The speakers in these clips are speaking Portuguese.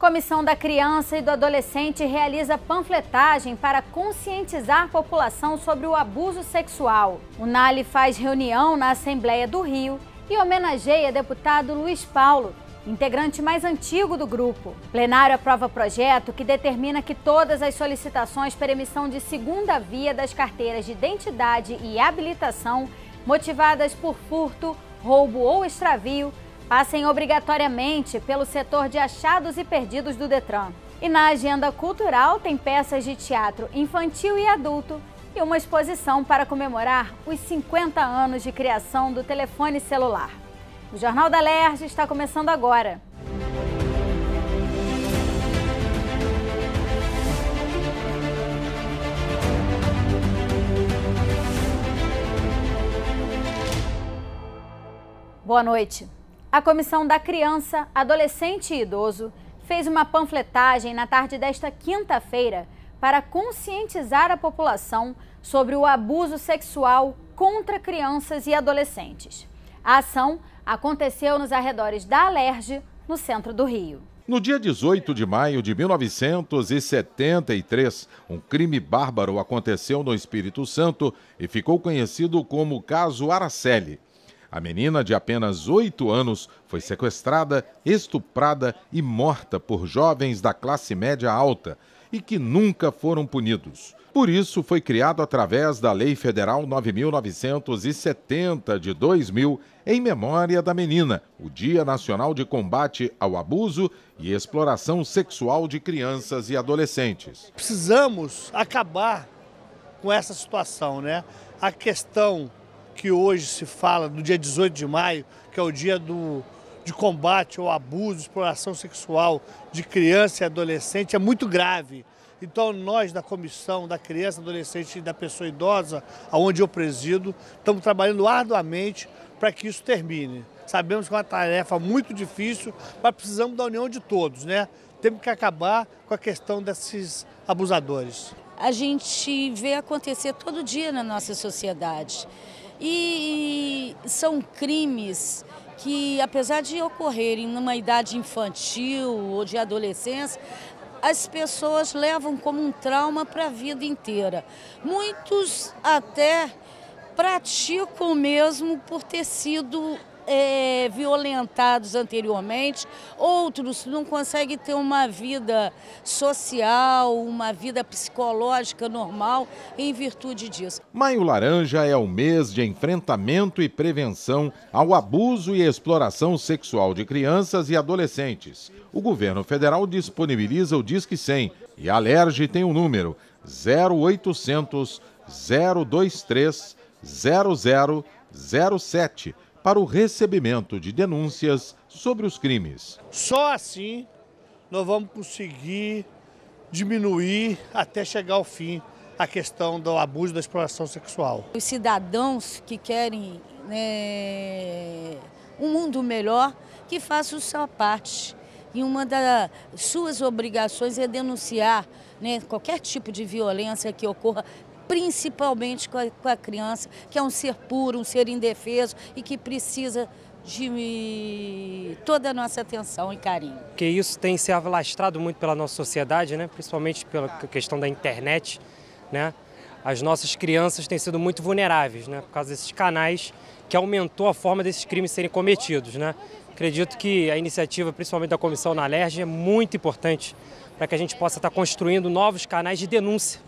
Comissão da Criança e do Adolescente realiza panfletagem para conscientizar a população sobre o abuso sexual. O NALI faz reunião na Assembleia do Rio e homenageia deputado Luiz Paulo, integrante mais antigo do grupo. O plenário aprova projeto que determina que todas as solicitações para emissão de segunda via das carteiras de identidade e habilitação, motivadas por furto, roubo ou extravio, passem obrigatoriamente pelo setor de achados e perdidos do Detran. E na agenda cultural tem peças de teatro infantil e adulto e uma exposição para comemorar os 50 anos de criação do telefone celular. O Jornal da Alerj está começando agora. Boa noite. A Comissão da Criança, Adolescente e Idoso fez uma panfletagem na tarde desta quinta-feira para conscientizar a população sobre o abuso sexual contra crianças e adolescentes. A ação aconteceu nos arredores da Alerj, no centro do Rio. No dia 18 de maio de 1973, um crime bárbaro aconteceu no Espírito Santo e ficou conhecido como Caso Araceli. A menina de apenas 8 anos foi sequestrada, estuprada e morta por jovens da classe média alta e que nunca foram punidos. Por isso, foi criado através da Lei Federal 9.970 de 2000, em memória da menina, o Dia Nacional de Combate ao Abuso e Exploração Sexual de Crianças e Adolescentes. Precisamos acabar com essa situação, né? A questão que hoje se fala no dia 18 de maio, que é o dia de combate ao abuso, exploração sexual de criança e adolescente, é muito grave. Então nós da Comissão da Criança, Adolescente e da Pessoa Idosa, onde eu presido, estamos trabalhando arduamente para que isso termine. Sabemos que é uma tarefa muito difícil, mas precisamos da união de todos, né? Temos que acabar com a questão desses abusadores. A gente vê acontecer todo dia na nossa sociedade. E são crimes que, apesar de ocorrerem numa idade infantil ou de adolescência, as pessoas levam como um trauma para a vida inteira. Muitos até praticam mesmo por ter sido violentados anteriormente, outros não conseguem ter uma vida social, uma vida psicológica normal em virtude disso. Maio Laranja é o mês de enfrentamento e prevenção ao abuso e exploração sexual de crianças e adolescentes. O governo federal disponibiliza o Disque 100 e a Alerj tem o número 0800 023 0007 para o recebimento de denúncias sobre os crimes. Só assim nós vamos conseguir diminuir até chegar ao fim a questão do abuso e da exploração sexual. Os cidadãos que querem um mundo melhor, que façam sua parte. E uma das suas obrigações é denunciar, né, qualquer tipo de violência que ocorra, principalmente com a criança, que é um ser puro, um ser indefeso e que precisa de toda a nossa atenção e carinho. Porque isso tem se alastrado muito pela nossa sociedade, né? Principalmente pela questão da internet, né? As nossas crianças têm sido muito vulneráveis, né? Por causa desses canais que aumentou a forma desses crimes serem cometidos, né? Acredito que a iniciativa, principalmente da Comissão na Alerj, é muito importante para que a gente possa estar construindo novos canais de denúncia,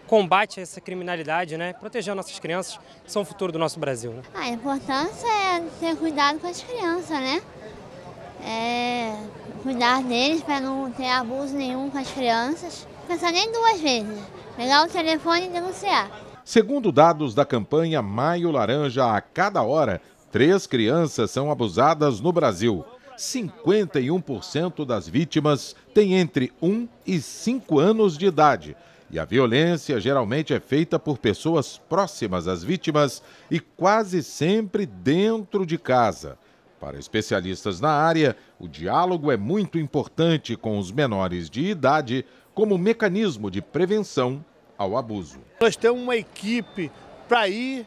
combate a essa criminalidade, né? Proteger nossas crianças, que são o futuro do nosso Brasil, né? A importância é ter cuidado com as crianças, né? Cuidar deles para não ter abuso nenhum com as crianças. Pensar nem duas vezes. Pegar o telefone e denunciar. Segundo dados da campanha Maio Laranja, a cada hora, 3 crianças são abusadas no Brasil. 51% das vítimas têm entre 1 e 5 anos de idade. E a violência geralmente é feita por pessoas próximas às vítimas e quase sempre dentro de casa. Para especialistas na área, o diálogo é muito importante com os menores de idade como mecanismo de prevenção ao abuso. Nós temos uma equipe para ir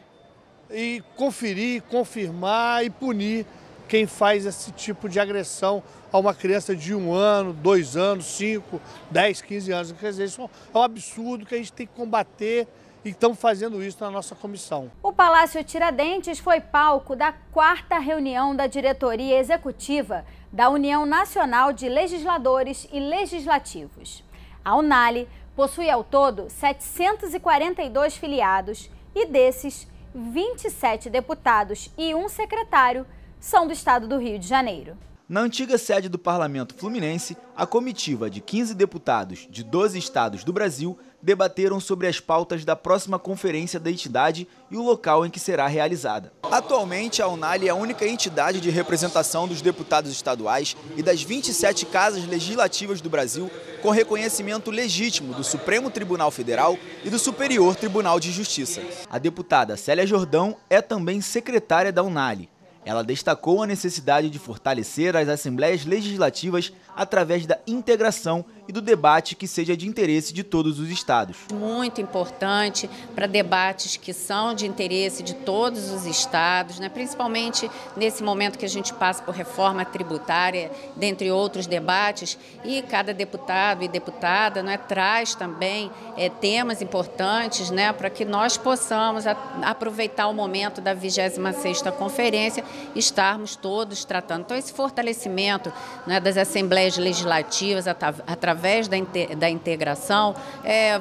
e conferir, confirmar e punir quem faz esse tipo de agressão a uma criança de 1 ano, 2 anos, 5, 10, 15 anos. Quer dizer, isso é um absurdo que a gente tem que combater e estamos fazendo isso na nossa comissão. O Palácio Tiradentes foi palco da 4ª reunião da diretoria executiva da União Nacional de Legisladores e Legislativos. A UNALE possui ao todo 742 filiados e desses, 27 deputados e 1 secretário são do estado do Rio de Janeiro. Na antiga sede do Parlamento Fluminense, a comitiva de 15 deputados de 12 estados do Brasil debateram sobre as pautas da próxima conferência da entidade e o local em que será realizada. Atualmente, a UNALE é a única entidade de representação dos deputados estaduais e das 27 casas legislativas do Brasil com reconhecimento legítimo do Supremo Tribunal Federal e do Superior Tribunal de Justiça. A deputada Célia Jordão é também secretária da UNALE. Ela destacou a necessidade de fortalecer as assembleias legislativas através da integração e do debate que seja de interesse de todos os estados. Muito importante para debates que são de interesse de todos os estados, né? Principalmente nesse momento que a gente passa por reforma tributária, dentre outros debates, e cada deputado e deputada, né, traz também temas importantes, né, para que nós possamos aproveitar o momento da 26ª conferência e estarmos todos tratando. Então, esse fortalecimento, né, das assembleias legislativas através da integração,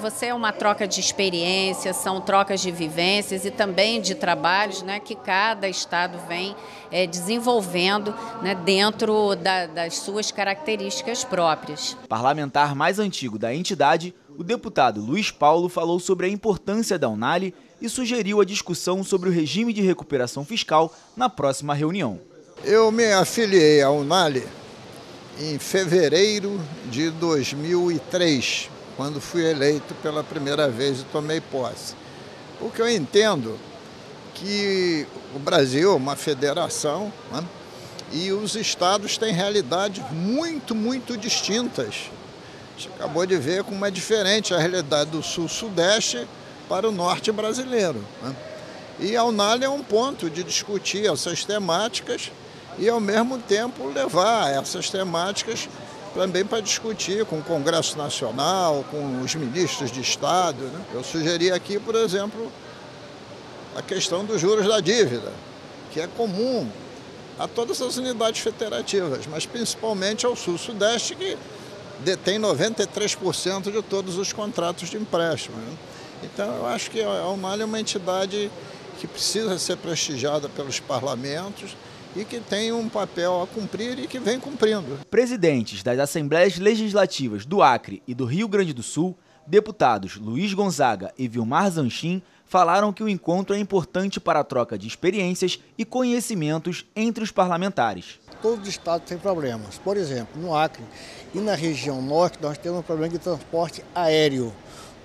você é uma troca de experiências, são trocas de vivências e também de trabalhos, né, que cada estado vem desenvolvendo, né, dentro das suas características próprias. Parlamentar mais antigo da entidade, o deputado Luiz Paulo falou sobre a importância da UNALE e sugeriu a discussão sobre o regime de recuperação fiscal na próxima reunião. Eu me afiliei à UNALE em fevereiro de 2003, quando fui eleito pela primeira vez e tomei posse. Porque eu entendo que o Brasil é uma federação, né? E os estados têm realidades muito distintas. A gente acabou de ver como é diferente a realidade do sul-sudeste para o norte brasileiro, né? E a UNALE é um ponto de discutir essas temáticas e, ao mesmo tempo, levar essas temáticas também para discutir com o Congresso Nacional, com os ministros de Estado, né? Eu sugeri aqui, por exemplo, a questão dos juros da dívida, que é comum a todas as unidades federativas, mas principalmente ao sul-sudeste, que detém 93% de todos os contratos de empréstimo, né? Então, eu acho que a UNALE é uma entidade que precisa ser prestigiada pelos parlamentos e que tem um papel a cumprir e que vem cumprindo. Presidentes das Assembleias Legislativas do Acre e do Rio Grande do Sul, deputados Luiz Gonzaga e Vilmar Zanchin, falaram que o encontro é importante para a troca de experiências e conhecimentos entre os parlamentares. Todos os estados têm problemas. Por exemplo, no Acre e na região norte, nós temos um problema de transporte aéreo.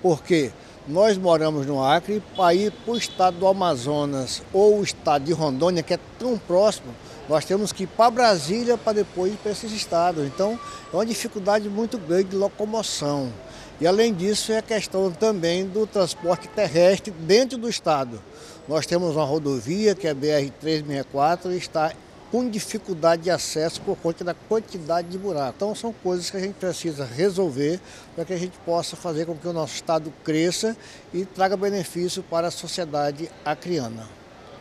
Por quê? Nós moramos no Acre, para ir para o estado do Amazonas ou o estado de Rondônia, que é tão próximo, nós temos que ir para Brasília para depois ir para esses estados. Então, é uma dificuldade muito grande de locomoção. E, além disso, é a questão também do transporte terrestre dentro do estado. Nós temos uma rodovia, que é a BR-364, e está com dificuldade de acesso por conta da quantidade de buracos. Então, são coisas que a gente precisa resolver para que a gente possa fazer com que o nosso estado cresça e traga benefício para a sociedade acreana.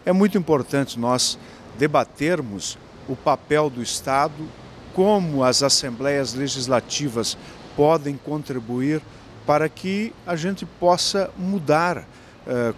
É muito importante nós debatermos o papel do Estado, como as assembleias legislativas podem contribuir para que a gente possa mudar,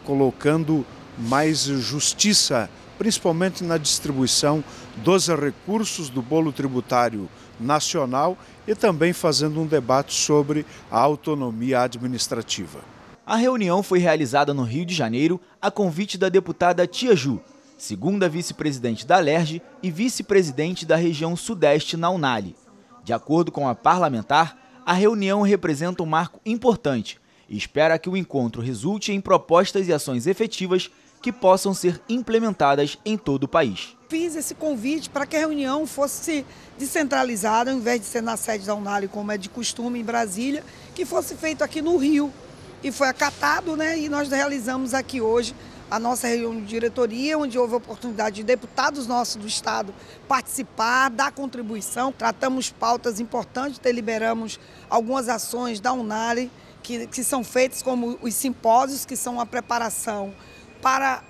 colocando mais justiça, principalmente na distribuição dos recursos do bolo tributário nacional e também fazendo um debate sobre a autonomia administrativa. A reunião foi realizada no Rio de Janeiro a convite da deputada Tia Ju, segunda vice-presidente da Alerj e vice-presidente da região Sudeste na UNALE. De acordo com a parlamentar, a reunião representa um marco importante e espera que o encontro resulte em propostas e ações efetivas que possam ser implementadas em todo o país. Fiz esse convite para que a reunião fosse descentralizada, ao invés de ser na sede da UNALE, como é de costume em Brasília, que fosse feito aqui no Rio. E foi acatado, né? E nós realizamos aqui hoje a nossa reunião de diretoria, onde houve a oportunidade de deputados nossos do Estado participar, dar contribuição. Tratamos pautas importantes, deliberamos algumas ações da Unali que são feitas, como os simpósios, que são a preparação para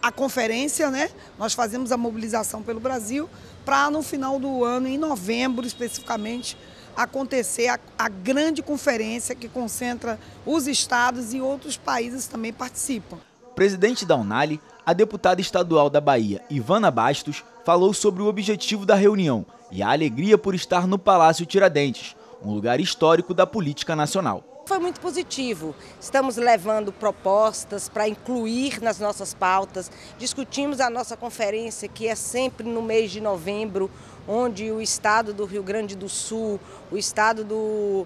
a conferência, né? Nós fazemos a mobilização pelo Brasil para no final do ano, em novembro especificamente, acontecer a grande conferência que concentra os estados e outros países também participam. Presidente da Unali, a deputada estadual da Bahia, Ivana Bastos, falou sobre o objetivo da reunião e a alegria por estar no Palácio Tiradentes, um lugar histórico da política nacional. Foi muito positivo. Estamos levando propostas para incluir nas nossas pautas. Discutimos a nossa conferência, que é sempre no mês de novembro, onde o estado do Rio Grande do Sul, o estado do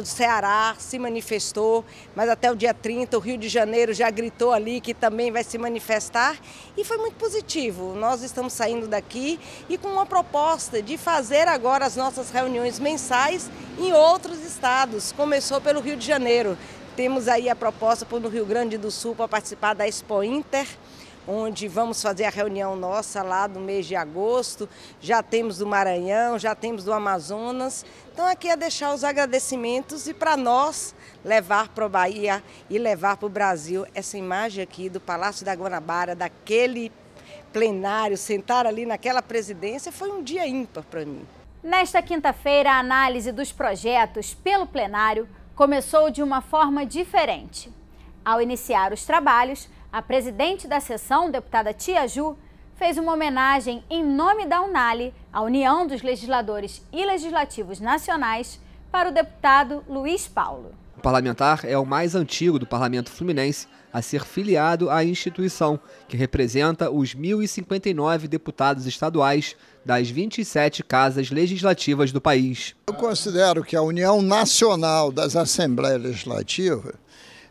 Ceará se manifestou, mas até o dia 30 o Rio de Janeiro já gritou ali que também vai se manifestar e foi muito positivo. Nós estamos saindo daqui e com uma proposta de fazer agora as nossas reuniões mensais em outros estados. Começou pelo Rio de Janeiro. Temos aí a proposta para o Rio Grande do Sul para participar da Expo Inter, onde vamos fazer a reunião nossa lá no mês de agosto. Já temos do Maranhão, já temos do Amazonas. Então aqui é deixar os agradecimentos e para nós levar para a Bahia e levar para o Brasil essa imagem aqui do Palácio da Guanabara, daquele plenário, sentar ali naquela presidência, foi um dia ímpar para mim. Nesta quinta-feira, a análise dos projetos pelo plenário começou de uma forma diferente. Ao iniciar os trabalhos, a presidente da sessão, deputada Tia Ju, fez uma homenagem em nome da Unali, a União dos Legisladores e Legislativos Nacionais, para o deputado Luiz Paulo. O parlamentar é o mais antigo do Parlamento Fluminense a ser filiado à instituição, que representa os 1.059 deputados estaduais das 27 casas legislativas do país. Eu considero que a União Nacional das Assembleias Legislativas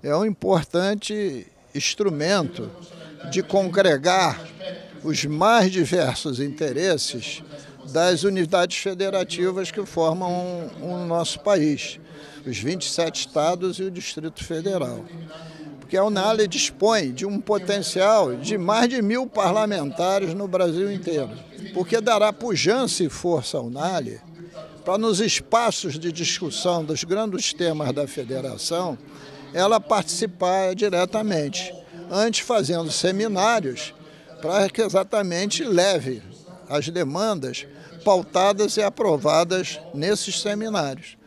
é um importante instrumento de congregar os mais diversos interesses das unidades federativas que formam o nosso país, os 27 estados e o Distrito Federal. Porque a Unali dispõe de um potencial de mais de 1.000 parlamentares no Brasil inteiro, porque dará pujança e força à Unali para, nos espaços de discussão dos grandes temas da federação, ela participar diretamente, antes fazendo seminários para que exatamente leve as demandas pautadas e aprovadas nesses seminários,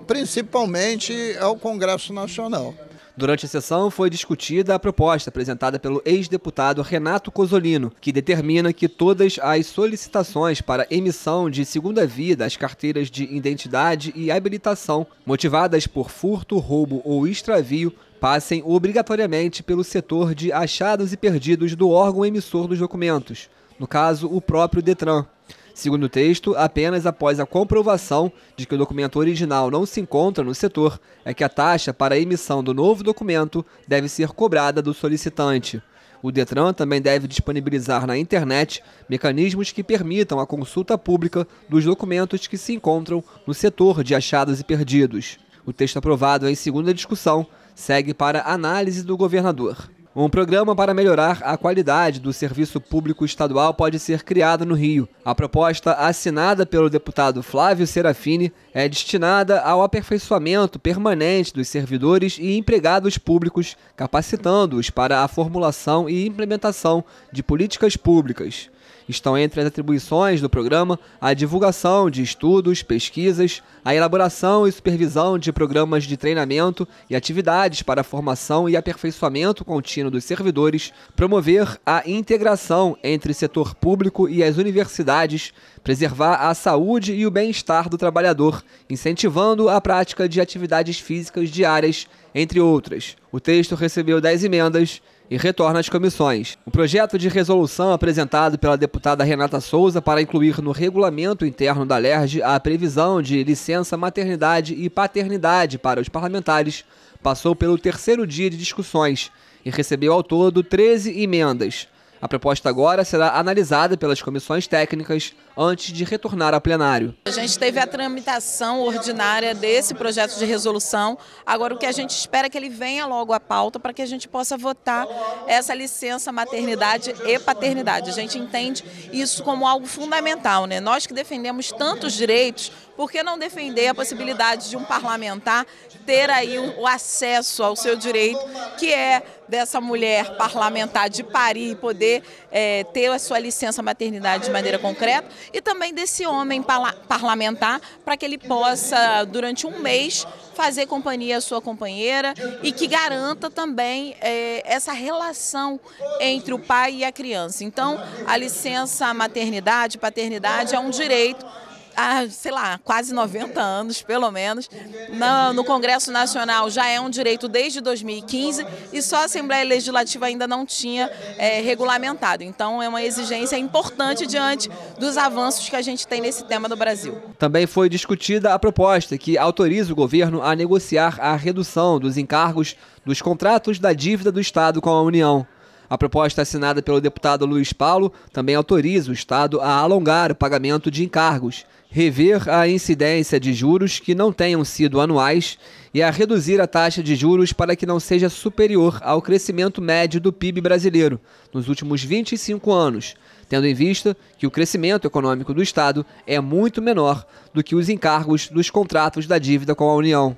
principalmente ao Congresso Nacional. Durante a sessão foi discutida a proposta apresentada pelo ex-deputado Renato Cozzolino, que determina que todas as solicitações para emissão de segunda via das carteiras de identidade e habilitação, motivadas por furto, roubo ou extravio, passem obrigatoriamente pelo setor de achados e perdidos do órgão emissor dos documentos, no caso, o próprio Detran. Segundo o texto, apenas após a comprovação de que o documento original não se encontra no setor, é que a taxa para a emissão do novo documento deve ser cobrada do solicitante. O Detran também deve disponibilizar na internet mecanismos que permitam a consulta pública dos documentos que se encontram no setor de achados e perdidos. O texto aprovado em segunda discussão segue para análise do governador. Um programa para melhorar a qualidade do serviço público estadual pode ser criado no Rio. A proposta, assinada pelo deputado Flávio Serafini, é destinada ao aperfeiçoamento permanente dos servidores e empregados públicos, capacitando-os para a formulação e implementação de políticas públicas. Estão entre as atribuições do programa a divulgação de estudos, pesquisas, a elaboração e supervisão de programas de treinamento e atividades para a formação e aperfeiçoamento contínuo dos servidores, promover a integração entre o setor público e as universidades, preservar a saúde e o bem-estar do trabalhador, incentivando a prática de atividades físicas diárias, entre outras. O texto recebeu 10 emendas e retorna às comissões. O projeto de resolução apresentado pela deputada Renata Souza para incluir no regulamento interno da LERJ a previsão de licença maternidade e paternidade para os parlamentares passou pelo terceiro dia de discussões e recebeu ao todo 13 emendas. A proposta agora será analisada pelas comissões técnicas antes de retornar ao plenário. A gente teve a tramitação ordinária desse projeto de resolução. Agora o que a gente espera é que ele venha logo à pauta para que a gente possa votar essa licença maternidade e paternidade. A gente entende isso como algo fundamental, né? Nós que defendemos tantos direitos, por que não defender a possibilidade de um parlamentar ter aí o acesso ao seu direito, que é dessa mulher parlamentar de parir e poder ter a sua licença maternidade de maneira concreta, e também desse homem parlamentar para que ele possa, durante um mês, fazer companhia à sua companheira e que garanta também essa relação entre o pai e a criança. Então, a licença maternidade, paternidade é um direito há, sei lá, quase 90 anos, pelo menos. No Congresso Nacional já é um direito desde 2015 e só a Assembleia Legislativa ainda não tinha regulamentado. Então é uma exigência importante diante dos avanços que a gente tem nesse tema no Brasil. Também foi discutida a proposta que autoriza o governo a negociar a redução dos encargos dos contratos da dívida do Estado com a União. A proposta assinada pelo deputado Luiz Paulo também autoriza o Estado a alongar o pagamento de encargos, rever a incidência de juros que não tenham sido anuais e a reduzir a taxa de juros para que não seja superior ao crescimento médio do PIB brasileiro nos últimos 25 anos, tendo em vista que o crescimento econômico do Estado é muito menor do que os encargos dos contratos da dívida com a União.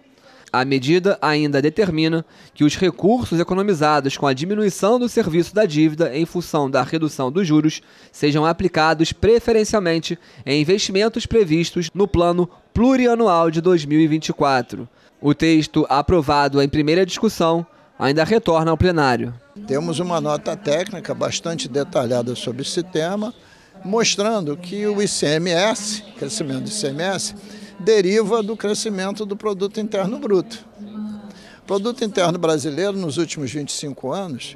A medida ainda determina que os recursos economizados com a diminuição do serviço da dívida em função da redução dos juros sejam aplicados preferencialmente em investimentos previstos no Plano Plurianual de 2024. O texto, aprovado em primeira discussão, ainda retorna ao plenário. Temos uma nota técnica bastante detalhada sobre esse tema, mostrando que o ICMS, crescimento do ICMS, deriva do crescimento do Produto Interno Bruto. O Produto Interno Brasileiro, nos últimos 25 anos,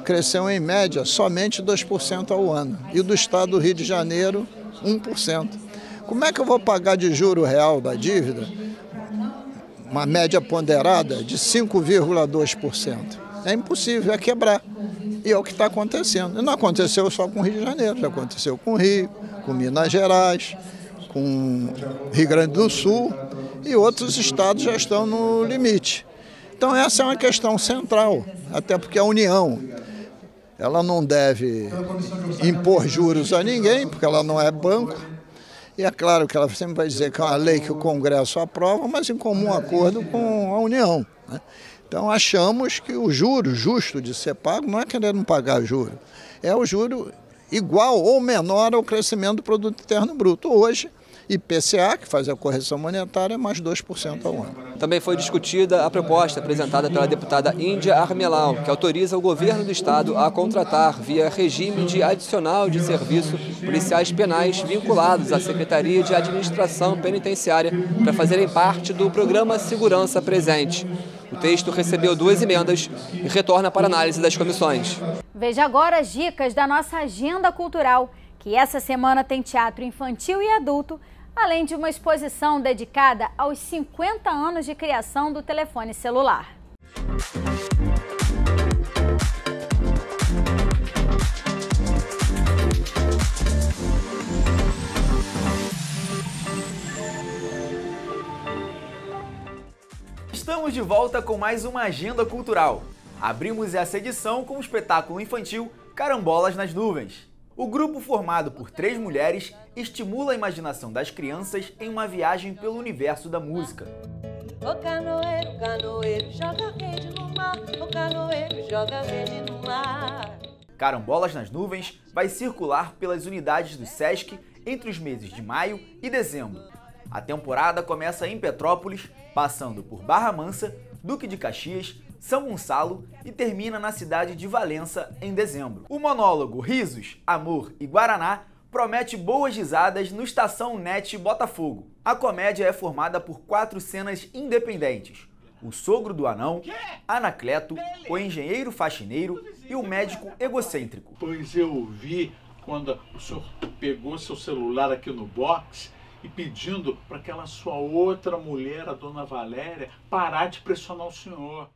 cresceu em média somente 2% ao ano. E o do Estado do Rio de Janeiro, 1%. Como é que eu vou pagar de juro real da dívida uma média ponderada de 5,2%? É impossível, é quebrar. E é o que está acontecendo. E não aconteceu só com o Rio de Janeiro, já aconteceu com o Rio, com Minas Gerais, com Rio Grande do Sul, e outros estados já estão no limite. Então essa é uma questão central, até porque a União, ela não deve impor juros a ninguém, porque ela não é banco, e é claro que ela sempre vai dizer que é uma lei que o Congresso aprova, mas em comum acordo com a União, né? Então achamos que o juro justo de ser pago não é querer não pagar juro, é o juro igual ou menor ao crescimento do Produto Interno Bruto. Hoje, IPCA, que faz a correção monetária, é mais 2% ao ano. Também foi discutida a proposta apresentada pela deputada Índia Armelau, que autoriza o governo do Estado a contratar, via regime de adicional de serviço, policiais penais vinculados à Secretaria de Administração Penitenciária para fazerem parte do programa Segurança Presente. O texto recebeu 2 emendas e retorna para análise das comissões. Veja agora as dicas da nossa agenda cultural, que essa semana tem teatro infantil e adulto, além de uma exposição dedicada aos 50 anos de criação do telefone celular. Estamos de volta com mais uma agenda cultural. Abrimos essa edição com o espetáculo infantil Carambolas nas Nuvens. O grupo, formado por 3 mulheres, estimula a imaginação das crianças em uma viagem pelo universo da música. O canoeiro, canoeiro, joga rede no mar. O canoeiro, joga rede no mar. Carambolas nas Nuvens vai circular pelas unidades do SESC entre os meses de maio e dezembro. A temporada começa em Petrópolis, passando por Barra Mansa, Duque de Caxias, São Gonçalo e termina na cidade de Valença em dezembro. O monólogo Risos, Amor e Guaraná promete boas risadas no Estação Net Botafogo. A comédia é formada por 4 cenas independentes: o sogro do anão, Anacleto, o engenheiro faxineiro e o médico egocêntrico. Pois eu vi quando o senhor pegou seu celular aqui no box e pedindo para aquela sua outra mulher, a dona Valéria, parar de pressionar o senhor.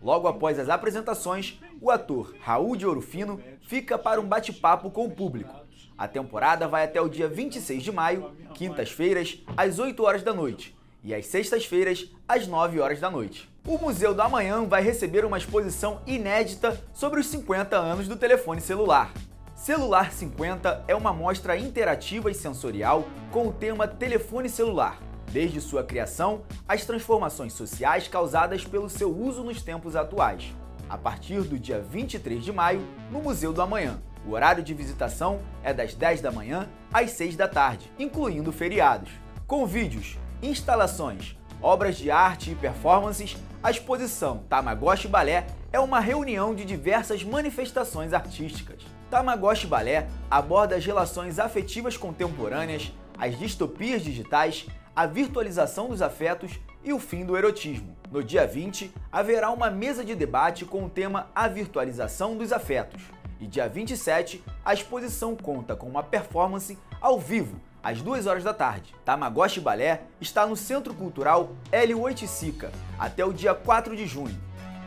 Logo após as apresentações, o ator Raul de Ouro Fino fica para um bate-papo com o público. A temporada vai até o dia 26 de maio, quintas-feiras, às 8 horas da noite, e às sextas-feiras, às 9 horas da noite. O Museu do Amanhã vai receber uma exposição inédita sobre os 50 anos do telefone celular. Celular 50 é uma mostra interativa e sensorial com o tema telefone celular, desde sua criação às transformações sociais causadas pelo seu uso nos tempos atuais. A partir do dia 23 de maio, no Museu do Amanhã. O horário de visitação é das 10 da manhã às 6 da tarde, incluindo feriados. Com vídeos, instalações, obras de arte e performances, a exposição Tamagotchi Balé é uma reunião de diversas manifestações artísticas. Tamagotchi Balé aborda as relações afetivas contemporâneas, as distopias digitais, a virtualização dos afetos e o fim do erotismo. No dia 20, haverá uma mesa de debate com o tema A Virtualização dos Afetos. E dia 27, a exposição conta com uma performance ao vivo, às 2 horas da tarde. Tamagotchi Balé está no Centro Cultural Hélio Oiticica, até o dia 4 de junho.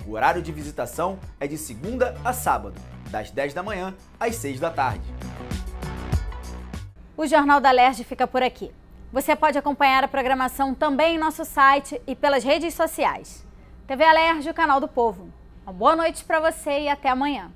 O horário de visitação é de segunda a sábado, das 10 da manhã às 6 da tarde. O Jornal da Alerj fica por aqui. Você pode acompanhar a programação também em nosso site e pelas redes sociais. TV Alerj, o canal do povo. Uma boa noite para você e até amanhã.